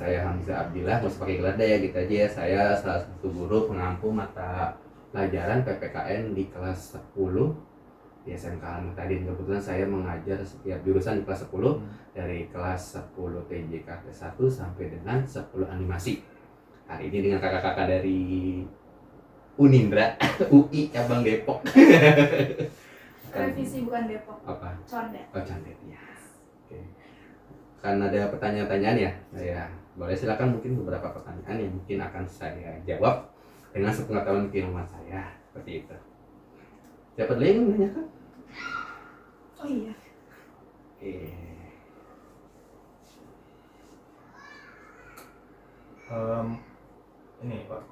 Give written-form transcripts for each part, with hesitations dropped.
saya Hamzah Abdillah, nggak usah pakai gelar deh ya, gitu aja ya. Saya salah satu guru pengampu mata pelajaran PPKN di kelas 10 di SMK Al-Muhtadin. Kebetulan saya mengajar setiap jurusan di kelas 10 dari kelas 10 TJK T1 sampai dengan 10 animasi. Hari ini dengan kakak-kakak dari Unindra, UI cabang Depok. Revisi bukan Depok. Apa? Condet. Oh, Condet ya. Oke. Kan ada pertanyaan-pertanyaan ya. Saya boleh silakan, mungkin beberapa pertanyaan yang mungkin akan saya jawab dengan sepengetahuan keilmuan saya, seperti itu. Siapa dulu yang menanyakan? Oh iya. Oke. Ini Pak,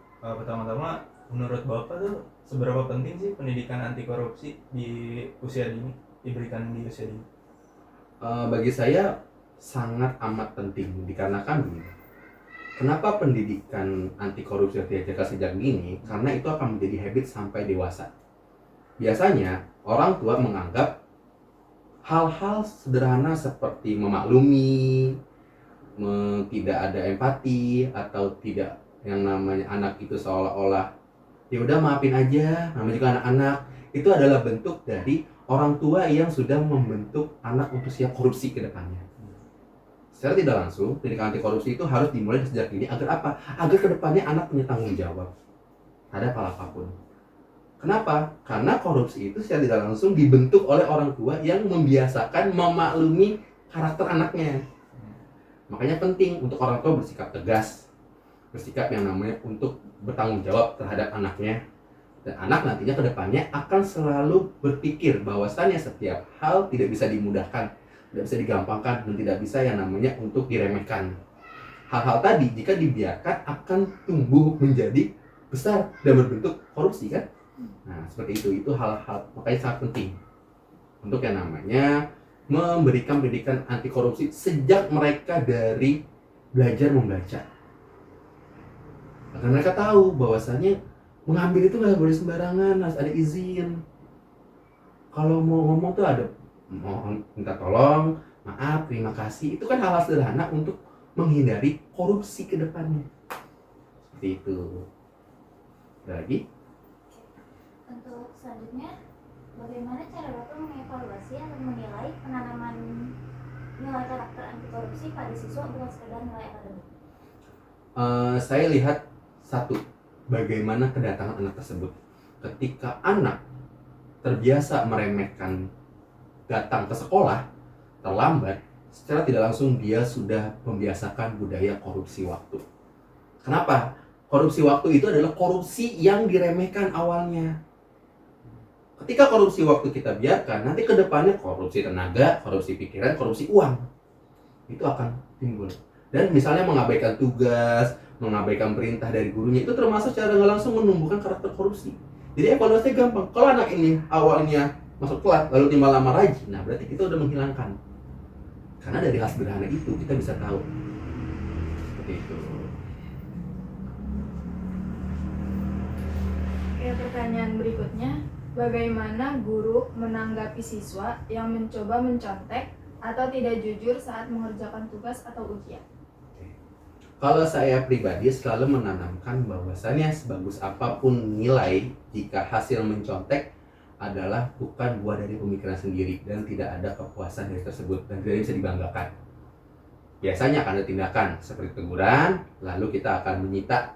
pertama-tama menurut Bapak tuh seberapa penting sih pendidikan anti korupsi di usia dini, diberikan di usia dini? Bagi saya sangat amat penting dikarenakan begini. Kenapa pendidikan anti korupsi diajarkan sejak dini? Karena itu akan menjadi habit sampai dewasa. Biasanya orang tua menganggap hal-hal sederhana seperti memaklumi, tidak ada empati, atau tidak, yang namanya anak itu seolah-olah ya udah maafin aja, namanya juga anak-anak, itu adalah bentuk dari orang tua yang sudah membentuk anak untuk siap korupsi ke depannya. Secara tidak langsung, pendidikan anti korupsi itu harus dimulai sejak dini agar apa? Agar ke depannya anak punya tanggung jawab terhadap hal apapun. Kenapa? Karena korupsi itu secara tidak langsung dibentuk oleh orang tua yang membiasakan memaklumi karakter anaknya. Makanya penting untuk orang tua bersikap tegas, bersikap yang namanya untuk bertanggung jawab terhadap anaknya. Dan anak nantinya ke depannya akan selalu berpikir bahwasannya setiap hal tidak bisa dimudahkan, tidak bisa digampangkan, dan tidak bisa yang namanya untuk diremehkan. Hal-hal tadi jika dibiarkan akan tumbuh menjadi besar dan berbentuk korupsi kan? Nah, seperti itu hal-hal makanya sangat penting untuk yang namanya memberikan pendidikan anti korupsi sejak mereka dari belajar membaca. Agar mereka tahu bahwasannya mengambil itu nggak boleh sembarangan, harus ada izin. Kalau mau ngomong tuh ada mohon, minta tolong, maaf, terima kasih. Itu kan hal-hal sederhana untuk menghindari korupsi ke depannya. Seperti itu. Ada lagi? Untuk selanjutnya, bagaimana cara Bapak mengevaluasi atau menilai penanaman nilai karakter anti korupsi pada siswa bukan sekedar nilai akademik? Saya lihat satu, bagaimana kedatangan anak tersebut. Ketika anak terbiasa meremehkan datang ke sekolah terlambat, secara tidak langsung dia sudah membiasakan budaya korupsi waktu. Kenapa? Korupsi waktu itu adalah korupsi yang diremehkan awalnya. Ketika korupsi waktu kita biarkan, nanti ke depannya korupsi tenaga, korupsi pikiran, korupsi uang. Itu akan timbul. Dan misalnya mengabaikan tugas, mengabaikan perintah dari gurunya, itu termasuk secara nggak langsung menumbuhkan karakter korupsi. Jadi evaluasinya gampang. Kalau anak ini awalnya masuk telat, lalu timbal lama rajin, nah berarti kita udah menghilangkan. Karena dari hal sederhana itu kita bisa tahu. Seperti itu. Oke, pertanyaan berikutnya, bagaimana guru menanggapi siswa yang mencoba mencontek atau tidak jujur saat mengerjakan tugas atau ujian? Kalau saya pribadi selalu menanamkan bahwasannya sebagus apapun nilai, jika hasil mencontek adalah bukan buah dari pemikiran sendiri dan tidak ada kepuasan dari tersebut dan tidak bisa dibanggakan. Biasanya akan ada tindakan seperti teguran, lalu kita akan menyita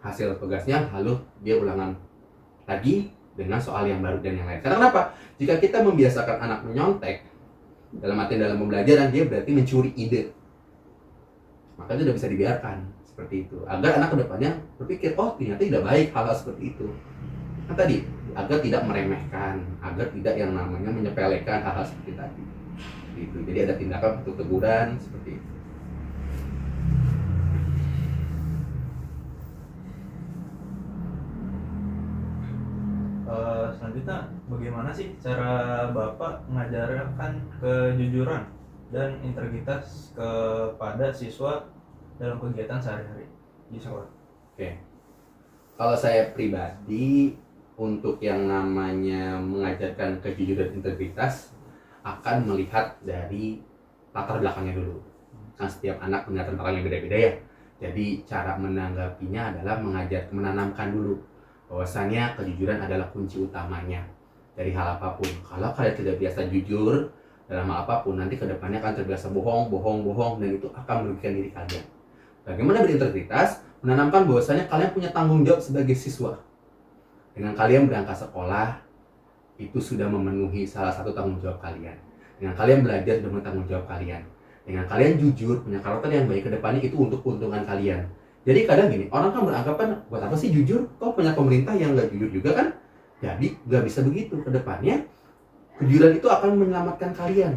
hasil tugasnya, lalu dia ulangan lagi dengan soal yang baru dan yang lain. Karena kenapa? Jika kita membiasakan anak menyontek, dalam arti dalam pembelajaran, dia berarti mencuri ide. Maka itu tidak bisa dibiarkan seperti itu. Agar anak kedepannya berpikir, oh ternyata tidak baik hal-hal seperti itu. Kan tadi, agar tidak meremehkan, agar tidak yang namanya menyepelekan hal-hal seperti tadi. Gitu. Jadi ada tindakan untuk teguran seperti itu. Selanjutnya, bagaimana sih cara Bapak mengajarkan kejujuran dan integritas kepada siswa dalam kegiatan sehari-hari di sekolah? Oke. Kalau saya pribadi, untuk yang namanya mengajarkan kejujuran dan integritas akan melihat dari latar belakangnya dulu. Kan setiap anak punya latar belakang yang beda-beda ya. Jadi cara menanggapinya adalah menanamkan dulu bahwasannya kejujuran adalah kunci utamanya dari hal apapun. Kalau kalian tidak biasa jujur dalam hal apapun, nanti kedepannya akan terbiasa bohong, dan itu akan merugikan diri kalian. Bagaimana berintegritas? Menanamkan bahwasannya kalian punya tanggung jawab sebagai siswa. Dengan kalian berangkat sekolah, itu sudah memenuhi salah satu tanggung jawab kalian. Dengan kalian belajar dengan tanggung jawab kalian. Dengan kalian jujur, punya karakter yang baik ke depannya, itu untuk keuntungan kalian. Jadi kadang gini, orang kan beranggapan, buat apa sih jujur? Kok punya pemerintah yang nggak jujur juga kan? Jadi nggak bisa begitu. Ke depannya, kejujuran itu akan menyelamatkan kalian.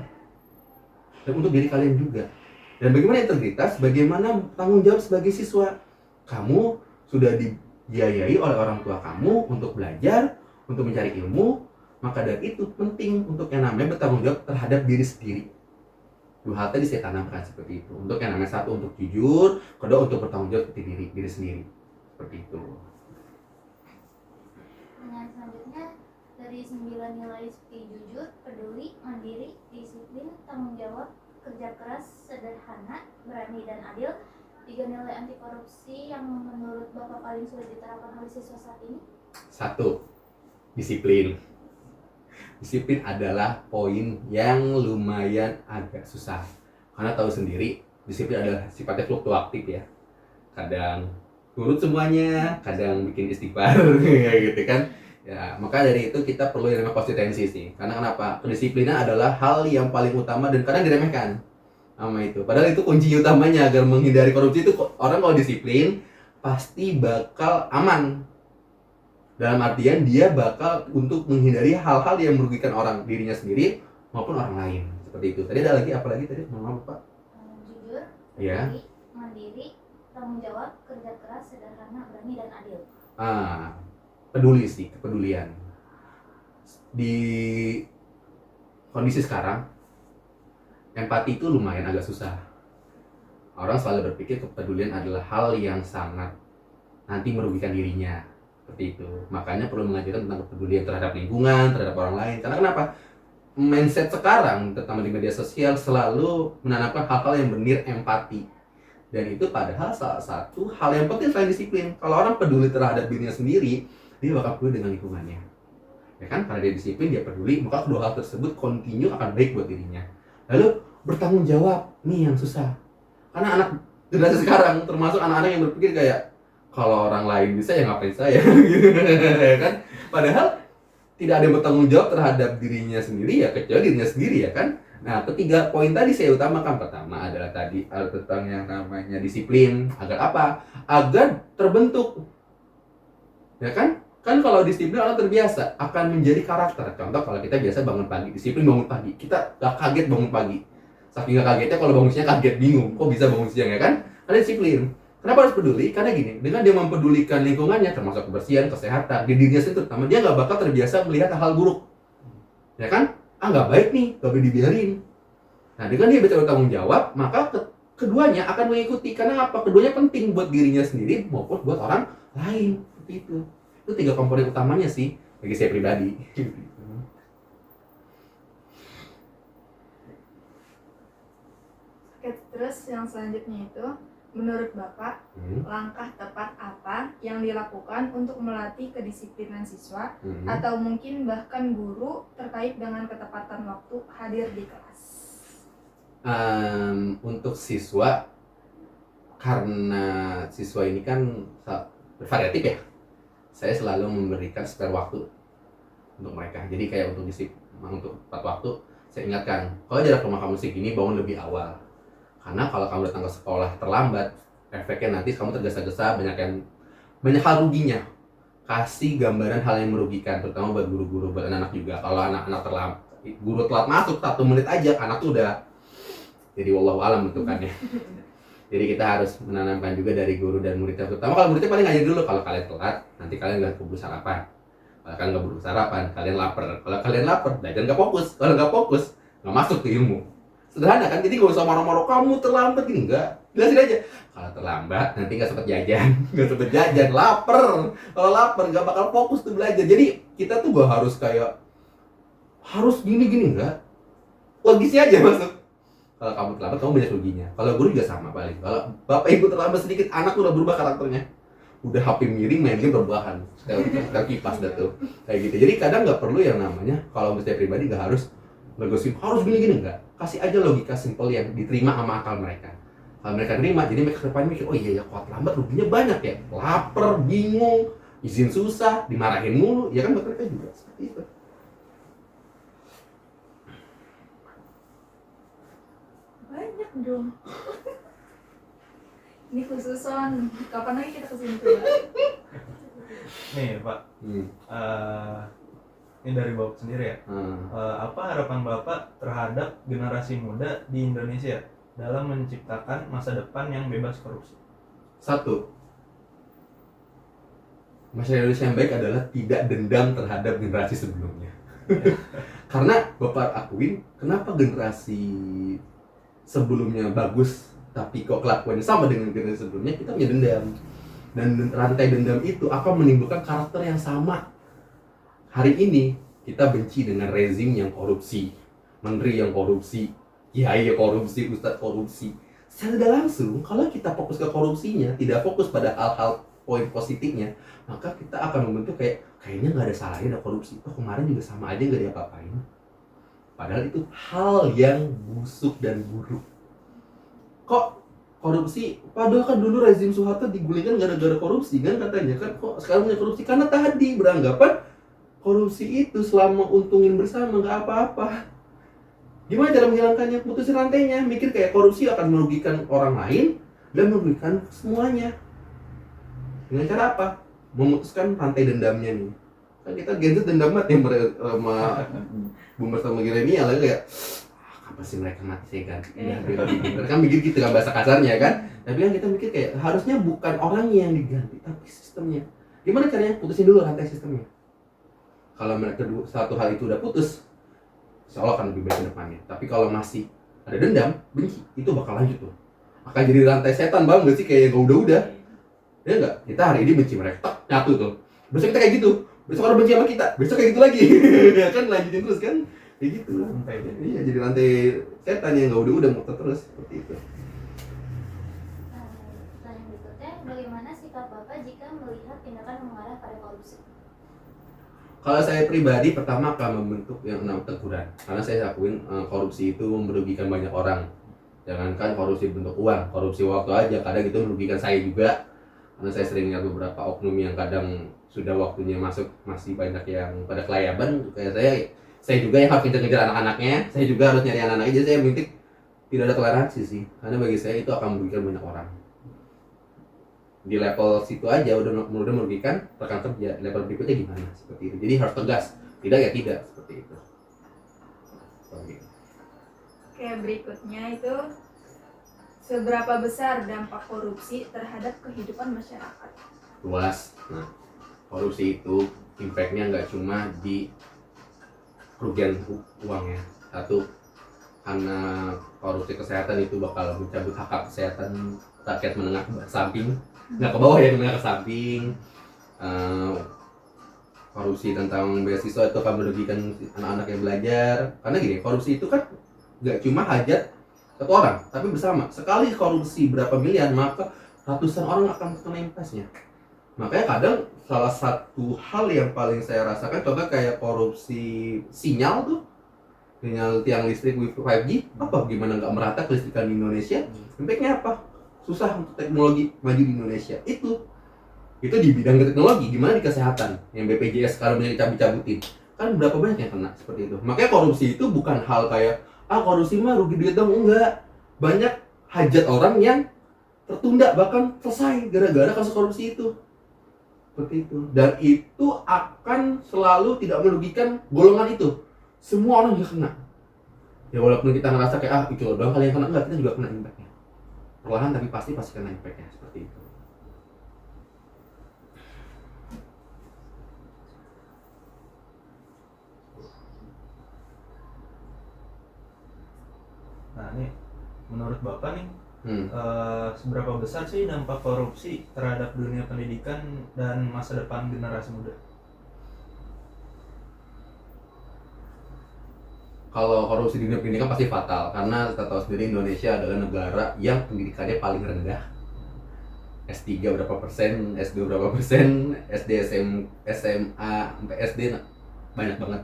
Dan untuk diri kalian juga. Dan bagaimana integritas? Bagaimana tanggung jawab sebagai siswa? Kamu sudah dibiayai oleh orang tua kamu untuk belajar, untuk mencari ilmu, maka dari itu penting untuk yang namanya bertanggung jawab terhadap diri sendiri. Dua hal tadi saya tanamkan seperti itu. Untuk yang namanya satu untuk jujur, kedua untuk bertanggung jawab seperti diri sendiri. Seperti itu. Dengan selanjutnya dari 9 nilai seperti jujur, peduli, mandiri, disiplin, tanggung jawab, kerja keras, sederhana, berani dan adil. 3 nilai anti korupsi yang menurut Bapak paling sulit diterapkan oleh siswa saat ini. 1. Disiplin. Disiplin adalah poin yang lumayan agak susah. Karena tahu sendiri, disiplin adalah sifatnya fluktuatif ya. Kadang turut semuanya, kadang bikin istighfar gitu kan. Ya, maka dari itu kita perlu yang namanya konsistensi sih. Karena kenapa? Kedisiplinan adalah hal yang paling utama dan kadang diremehkan sama itu. Padahal itu kunci utamanya agar menghindari korupsi. Itu orang kalau disiplin pasti bakal aman. Dalam artian dia bakal untuk menghindari hal-hal yang merugikan orang, dirinya sendiri maupun orang lain. Seperti itu. Tadi ada lagi, apa lagi tadi? Mohon maaf Pak. Jujur, Ya. peduli, mandiri, tanggung jawab, kerja keras, sederhana, berani dan adil. Peduli sih, kepedulian. Di kondisi sekarang, empati itu lumayan agak susah. Orang selalu berpikir kepedulian adalah hal yang sangat nanti merugikan dirinya. Seperti itu. Makanya perlu mengajarkan tentang kepedulian terhadap lingkungan, terhadap orang lain. Karena kenapa? Mindset sekarang, terutama di media sosial, selalu menanamkan hal-hal yang bernilai empati. Dan itu padahal salah satu hal yang penting selain disiplin. Kalau orang peduli terhadap dirinya sendiri, dia bakal peduli dengan lingkungannya. Ya kan? Karena dia disiplin, dia peduli, maka kedua hal tersebut continue akan baik buat dirinya. Lalu bertanggung jawab, nih yang susah. Karena anak generasi sekarang, termasuk anak-anak yang berpikir kayak, kalau orang lain bisa ya ngapain saya gitu ya kan. Padahal tidak ada yang bertanggung jawab terhadap dirinya sendiri ya kecuali dirinya sendiri ya kan. Nah, ketiga poin tadi saya utamakan. Pertama adalah tadi tentang yang namanya disiplin. Agar apa? Agar terbentuk. Ya kan? Kan kalau disiplin orang terbiasa akan menjadi karakter. Contoh kalau kita biasa bangun pagi, disiplin bangun pagi. Kita gak kaget bangun pagi. Saking gak kagetnya kalau bangun siang kaget bingung. Kok bisa bangun siang ya kan? Karena disiplin. Kenapa harus peduli? Karena gini, dengan dia mempedulikan lingkungannya, termasuk kebersihan, kesehatan, di dirinya sendiri terutama, dia nggak bakal terbiasa melihat hal buruk. Ya kan? Nggak baik nih, nggak boleh dibiarin. Nah, dengan dia bertanggung jawab, maka keduanya akan mengikuti. Karena apa? Keduanya penting buat dirinya sendiri maupun buat orang lain. Seperti itu. Itu 3 komponen utamanya sih, bagi saya pribadi. Oke, terus yang selanjutnya itu, menurut Bapak, langkah tepat apa yang dilakukan untuk melatih kedisiplinan siswa atau mungkin bahkan guru terkait dengan ketepatan waktu hadir di kelas? Untuk siswa, karena siswa ini kan bervariatif ya, saya selalu memberikan spare waktu untuk mereka. Jadi kayak untuk tepat waktu, saya ingatkan, kalau jarak rumah kamu segini, bangun lebih awal. Karena kalau kamu datang ke sekolah terlambat, efeknya nanti kamu tergesa-gesa, banyak hal ruginya. Kasih gambaran hal yang merugikan, terutama buat guru-guru, buat anak-anak juga. Kalau anak-anak guru telat masuk 1 menit aja, anak tuh udah jadi wallahu alam bentukannya. Jadi kita harus menanamkan juga dari guru dan muridnya. Terutama kalau muridnya paling ngajar dulu, kalau kalian telat, nanti kalian nggak keburu sarapan. Kalau kalian nggak keburu sarapan, kalian lapar. Kalau kalian lapar, belajar nggak fokus. Kalau nggak fokus, nggak masuk ke ilmu. Sederhana kan, jadi gak usah marah-marah kamu terlambat gini, enggak, jelasin aja kalau terlambat nanti nggak sempet jajan, lapar. Kalau lapar nggak bakal fokus tuh belajar. Jadi kita tuh gak harus gini enggak, logisnya aja masuk. Kalau kamu terlambat, kamu banyak ruginya. Kalau guru juga sama paling. Kalau bapak ibu terlambat sedikit, anak udah berubah karakternya. Udah HP miring, main game rebahan. Setel kipas dah tuh. Kayak gitu. Jadi kadang nggak perlu yang namanya, kalau misalnya pribadi nggak harus ngegosin, harus gini-gini, enggak. Kasih aja logika simpel yang diterima sama akal mereka. Kalau mereka terima, jadi mereka ke depan mikir, oh iya ya, kalau terlambat ruginya banyak ya. Lapar, bingung, izin susah, dimarahin mulu. Ya kan buat mereka juga seperti itu. Banyak dong. Ini khususon, kapan lagi kita kesini tuh? Nih Pak, ini dari Bapak sendiri ya. Apa harapan Bapak terhadap generasi muda di Indonesia dalam menciptakan masa depan yang bebas korupsi? Satu, masyarakat Indonesia yang baik adalah tidak dendam terhadap generasi sebelumnya. Karena Bapak akuin, kenapa generasi sebelumnya bagus tapi kok kelakuannya sama dengan generasi sebelumnya, kita punya dendam. Dan rantai dendam itu akan menimbulkan karakter yang sama. Hari ini kita benci dengan rezim yang korupsi, menteri yang korupsi, kiai yang korupsi, ustadz korupsi. Secara tidak langsung, kalau kita fokus ke korupsinya, tidak fokus pada hal-hal poin positifnya, maka kita akan membentuk kayaknya nggak ada salahnya ada korupsi. Oh, kemarin juga sama aja nggak diapa-apain. Padahal itu hal yang busuk dan buruk. Kok korupsi? Padahal kan dulu rezim Soeharto digulingkan gara-gara korupsi kan katanya kan. Kok sekarang punya korupsi? Karena tadi beranggapan korupsi itu selama untungin bersama nggak apa-apa. Gimana cara menghilangkannya? Putusin rantainya. Mikir kayak korupsi akan merugikan orang lain dan merugikan semuanya. Dengan cara apa? Memutuskan rantai dendamnya nih. Kan kita Gen Z dendam banget ya sama boomer sama milenial kayak apa sih mereka mati saya ganti. Mereka mikir gitu kan bahasa kasarnya kan. Tapi kan kita mikir kayak harusnya bukan orangnya yang diganti tapi sistemnya. Gimana caranya? Putusin dulu rantai sistemnya. Kalau mereka satu hal itu udah putus, insya Allah akan lebih baik ke depannya. Tapi kalau masih ada dendam, benci, itu bakal lanjut tuh. Akan jadi rantai setan, bang, gak sih? Kayak gak udah-udah. Ya enggak? Kita hari ini benci mereka, tak, nyatu tuh. Besok kita kayak gitu. Besok orang benci sama kita, besok kayak gitu lagi. Ya kan, lanjutin terus kan? Kayak gitu. Rantai. Iya, jadi rantai setan yang gak udah-udah muter terus. Seperti itu. Pertanyaan berikutnya, bagaimana sikap Bapak jika melihat tindakan mengarah pada korupsi? Kalau saya pribadi, pertama akan membentuk yang namanya teguran. Karena saya akuin korupsi itu merugikan banyak orang. Jangankan korupsi bentuk uang, korupsi waktu aja kadang itu merugikan saya juga. Karena saya sering lihat beberapa oknum yang kadang sudah waktunya masuk masih banyak yang pada kelayaban. Kayak saya juga yang harus ngejar anak-anaknya, saya juga harus nyari anak-anaknya. Jadi saya minta tidak ada toleransi sih. Karena bagi saya itu akan merugikan banyak orang. Di level situ aja udah merugikan rekan kerja, level berikutnya gimana seperti itu. Jadi harus tegas, tidak ya tidak seperti itu. Oke, berikutnya itu seberapa besar dampak korupsi terhadap kehidupan masyarakat? Luas. Nah, korupsi itu impact-nya nggak cuma di kerugian uangnya. Satu, karena korupsi kesehatan itu bakal mencabut hak kesehatan rakyat menengah ke samping, nggak ke bawah ya, menengah ke samping. Korupsi tentang beasiswa itu akan merugikan anak-anak yang belajar. Karena gini, korupsi itu kan nggak cuma hajat satu orang, tapi bersama. Sekali korupsi berapa miliar, maka ratusan orang akan kena imbasnya. Makanya kadang salah satu hal yang paling saya rasakan, contoh kayak korupsi sinyal tuh, sinyal tiang listrik 5G, apa gimana nggak merata kelistrikan di Indonesia? Impact-nya apa? Susah untuk teknologi maju di Indonesia. Itu di bidang teknologi, gimana di kesehatan yang BPJS sekarang banyak dicabut-cabutin, kan berapa banyak yang kena seperti itu. Makanya korupsi itu bukan hal kayak korupsi mah rugi duit dong, enggak. Banyak hajat orang yang tertunda bahkan selesai gara-gara kasus korupsi itu. Seperti itu. Dan itu akan selalu tidak merugikan golongan itu. Semua orang juga kena. Ya walaupun kita ngerasa kayak itu doang kali yang kena, enggak, kita juga kena impact-nya. Perlahan tapi pasti kena impact-nya seperti itu. Nah ini menurut Bapak nih, seberapa besar sih dampak korupsi terhadap dunia pendidikan dan masa depan generasi muda? kalau korupsi di dunia pendidikan pasti fatal, karena kita tahu sendiri Indonesia adalah negara yang pendidikannya paling rendah. S3 berapa persen, S2 berapa persen, SD, SMA, sampai SD banyak banget.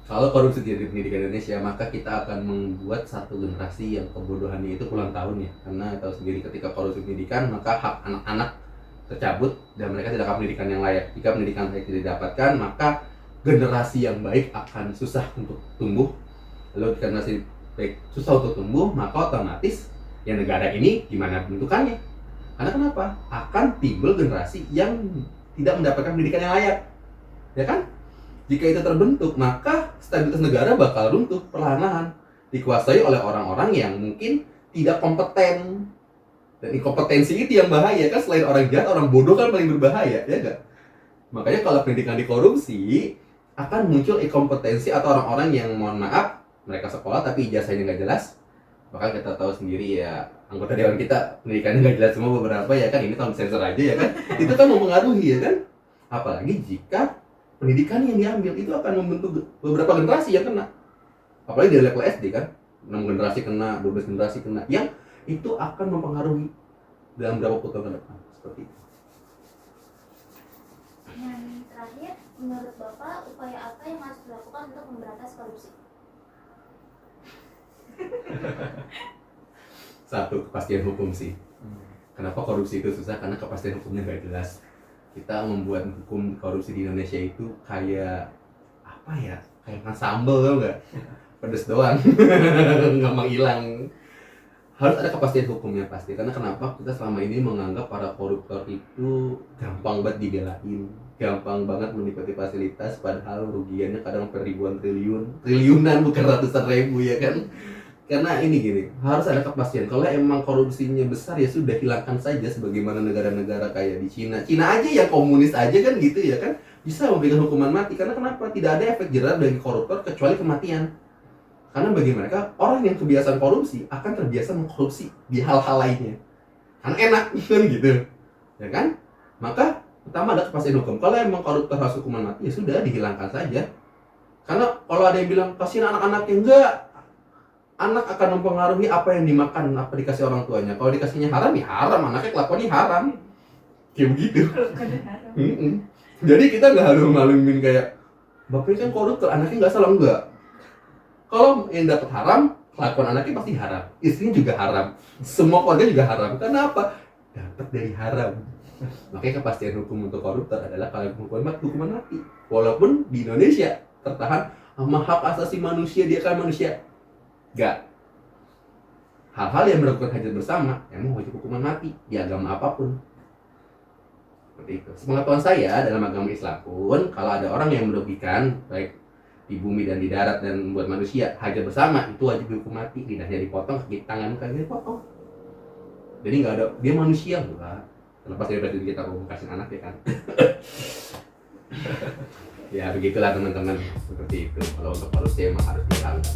Kalau korupsi di pendidikan Indonesia, maka kita akan membuat satu generasi yang kebodohannya itu puluhan tahun ya. Karena tahu sendiri ketika korupsi pendidikan, maka hak anak-anak tercabut dan mereka tidak akan pendidikan yang layak. Jika pendidikan layak tidak didapatkan, maka generasi yang baik akan susah untuk tumbuh. Lalu generasi baik susah untuk tumbuh, maka otomatis ya negara ini gimana bentukannya? Karena kenapa? Akan timbul generasi yang tidak mendapatkan pendidikan yang layak. Ya kan? Jika itu terbentuk, maka stabilitas negara bakal runtuh perlahan-lahan. Dikuasai oleh orang-orang yang mungkin tidak kompeten. Dan inkompetensi itu yang bahaya kan, selain orang jahat, orang bodoh kan paling berbahaya, ya enggak? Makanya kalau pendidikan dikorupsi, akan muncul inkompetensi atau orang-orang yang mohon maaf, mereka sekolah tapi ijazahnya nggak jelas. Bahkan kita tahu sendiri ya, anggota dewan kita pendidikannya nggak jelas semua beberapa ya kan, ini tahun sensor aja ya kan. Itu kan mempengaruhi ya kan. Apalagi jika pendidikan yang diambil itu akan membentuk beberapa generasi yang kena. Apalagi dari level SD kan, 6 generasi kena, 12 generasi kena, yang itu akan mempengaruhi dalam beberapa puluh tahun ke depan. Seperti itu. Yang terakhir, menurut Bapak, upaya apa yang harus dilakukan untuk memberantas korupsi? Satu, kepastian hukum sih. Kenapa korupsi itu susah? Karena kepastian hukumnya nggak jelas. Kita membuat hukum korupsi di Indonesia itu kayak apa ya? Kayak makan sambal, tau nggak? Pedes doang, gampang hilang. Harus ada kepastian hukumnya pasti. Karena kenapa? Kita selama ini menganggap para koruptor itu gampang banget dibelain, gampang banget menikmati fasilitas, padahal rugiannya kadang per ribuan triliunan bukan ratusan ribu ya kan. Karena ini gini, harus ada kepastian. Kalau emang korupsinya besar ya sudah, hilangkan saja, sebagaimana negara-negara kayak di Cina aja yang komunis aja kan gitu ya kan, bisa memberikan hukuman mati. Karena kenapa? Tidak ada efek jerah bagi koruptor kecuali kematian. Karena bagi mereka, orang yang kebiasaan korupsi akan terbiasa mengkorupsi di hal-hal lainnya. Karena enak kan gitu, ya kan? Maka pertama ada kepastian hukum. Kalau emang koruptor harus hukuman mati ya sudah, dihilangkan saja. Karena kalau ada yang bilang kasihin anak-anaknya, enggak. Anak akan mempengaruhi apa yang dimakan, apa dikasih orang tuanya. Kalau dikasihnya haram ya haram, anaknya kelakuannya haram. Kayak begitu. Jadi kita nggak harus malumin kayak bapaknya kan koruptor, anaknya nggak salah, enggak. Kalau yang dapat haram, kelakuan anaknya pasti haram, istrinya juga haram, semua keluarga juga haram. Karena apa? Dapat dari haram. Makanya kepastian hukum untuk koruptor adalah kalau hukuman mati. Walaupun di Indonesia tertahan sama hak asasi manusia, dia kan manusia. Enggak. Hal-hal yang melakukan hajat bersama emang wajib hukuman mati di agama apapun. Seperti itu. Sepengetahuan saya dalam agama Islam pun, kalau ada orang yang merugikan baik di bumi dan di darat dan membuat manusia hajat bersama, itu wajib dihukum mati. Lidahnya dipotong, kaki tangan kakinya dipotong. Jadi nggak ada, dia manusia enggak. Terlepas dari presiden kita mau kasih anak ya kan. Ya begitulah teman-teman, seperti itu. Kalau untuk korupsi emang harus dihilangkan.